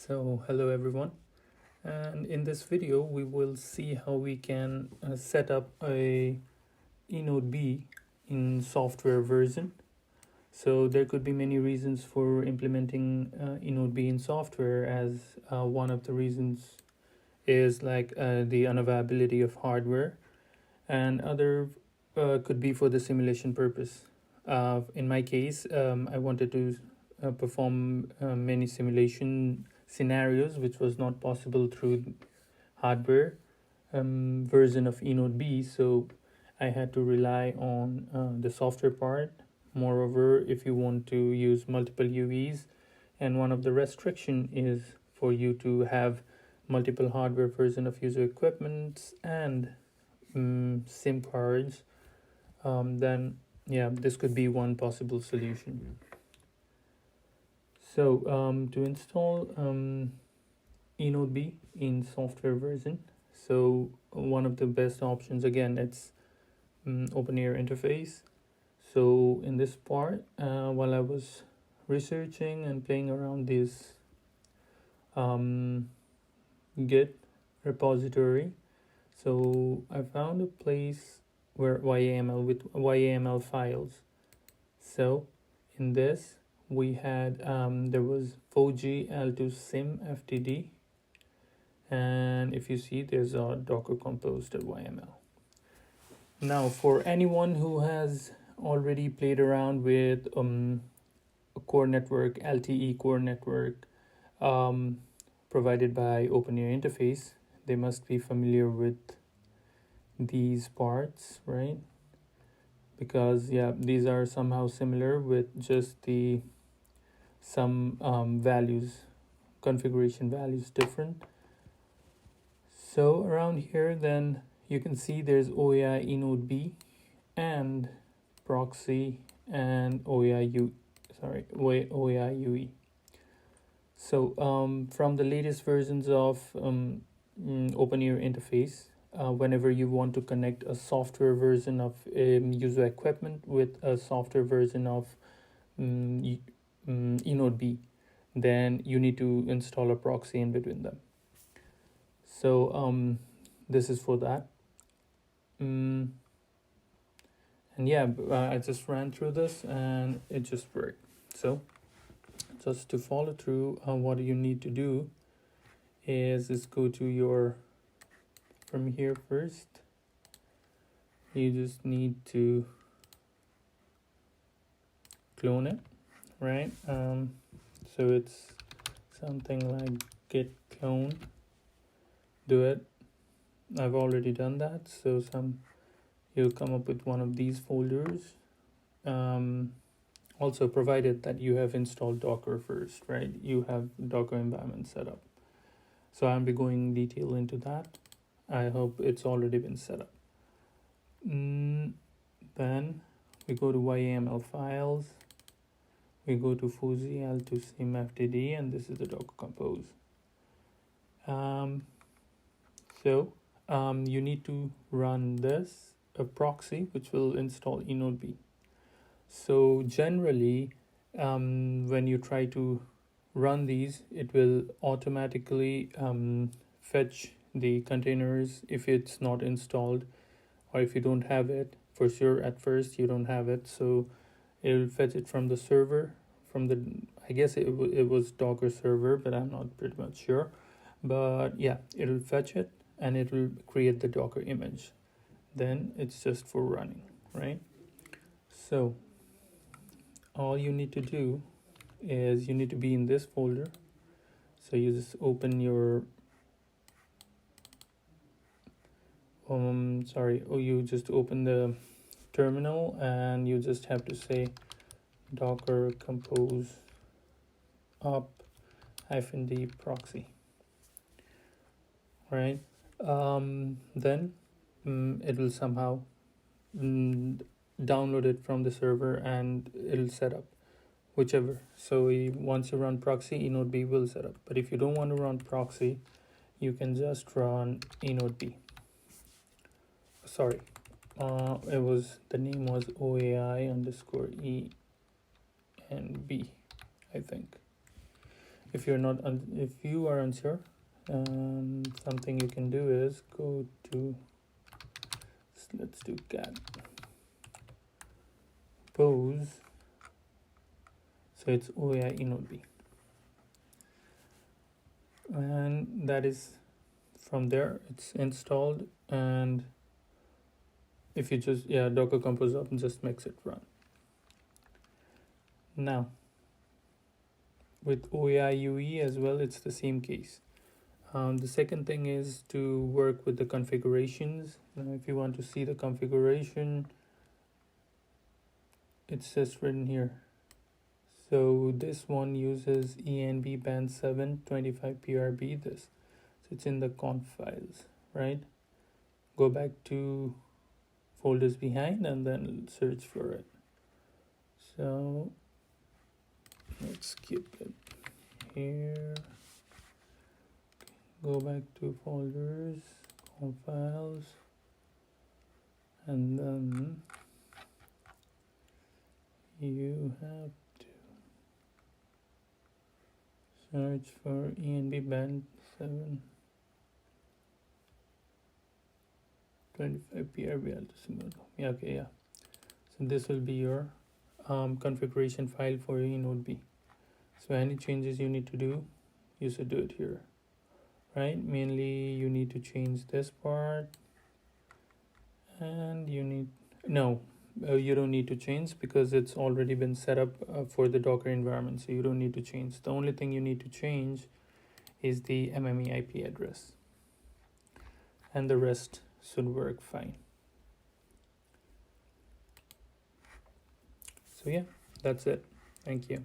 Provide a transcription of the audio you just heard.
So hello everyone, and in this video we will see how we can set up a eNote B in software version. So there could be many reasons for implementing eNote B in software, as one of the reasons is like the unavailability of hardware, and other could be for the simulation purpose. In my case, I wanted to perform many simulation scenarios, which was not possible through hardware version of eNote B. So I had to rely on the software part. Moreover, if you want to use multiple UVs, and one of the restriction is for you to have multiple hardware version of user equipment and SIM cards, then yeah, this could be one possible solution. So to install eNote B in software version, so one of the best options, again, it's OpenAirInterface. So in this part, while I was researching and playing around this Git repository, so I found a place where YAML with YAML files. So in this we had there was 4G L2 sim FTD, and if you see, there's a Docker compose.yml. Now for anyone who has already played around with a core network, LTE core network provided by OpenAirInterface, they must be familiar with these parts, right? Because yeah, these are somehow similar with just the some values, configuration values different. So around here, then you can see there's OAI eNote B and proxy and OAI UE. So from the latest versions of OpenAirInterface, whenever you want to connect a software version of user equipment with a software version of eNote B, then you need to install a proxy in between them. So this is for that. And yeah, I just ran through this and it just worked. So just to follow through, what you need to do is just go to your, from here first, you just need to clone it, right? So it's something like git clone, do it. I've already done that, so you'll come up with one of these folders. Also, provided that you have installed Docker first, right? You have Docker environment set up. So I'll be going detail into that. I hope it's already been set up. Then we go to YAML files. We go to fuzzy L2 sim FTD, and this is the Docker compose. You need to run this, a proxy, which will install eNote B. So generally, when you try to run these, it will automatically fetch the containers if it's not installed, or if you don't have it. For sure, at first you don't have it, so it will fetch it from the server, I guess it was Docker server, but I'm not pretty much sure. But yeah, it'll fetch it and it will create the Docker image. Then it's just for running, right? So all you need to do is you need to be in this folder. So you just open your you just open the terminal and you just have to say docker compose up -d proxy, right? Then it will somehow download it from the server and it'll set up whichever. So once you run proxy, eNote B will set up. But if you don't want to run proxy, you can just run eNote B. Sorry, the name was OAI_E and B, I think. If you're not if you are unsure, something you can do is go to, let's do cat pose, so it's OAI inode B, and that is from there it's installed. And if you just docker compose up and just makes it run. Now with OAI UE as well, it's the same case. The second thing is to work with the configurations. If you want to see the configuration, it's just written here. So this one uses ENB band 7 25 PRB, this, so it's in the conf files, right? Go back to folders behind and then search for it. So let's keep it here. Go back to folders, conf files, and then you have to search for ENB band 7 25 PRB. So this will be your configuration file for inode B. So any changes you need to do, you should do it here, right? Mainly you need to change this part, and you don't need to change because it's already been set up for the Docker environment, so you don't need to change. The only thing you need to change is the MME IP address, and the rest should work fine. So yeah, that's it. Thank you.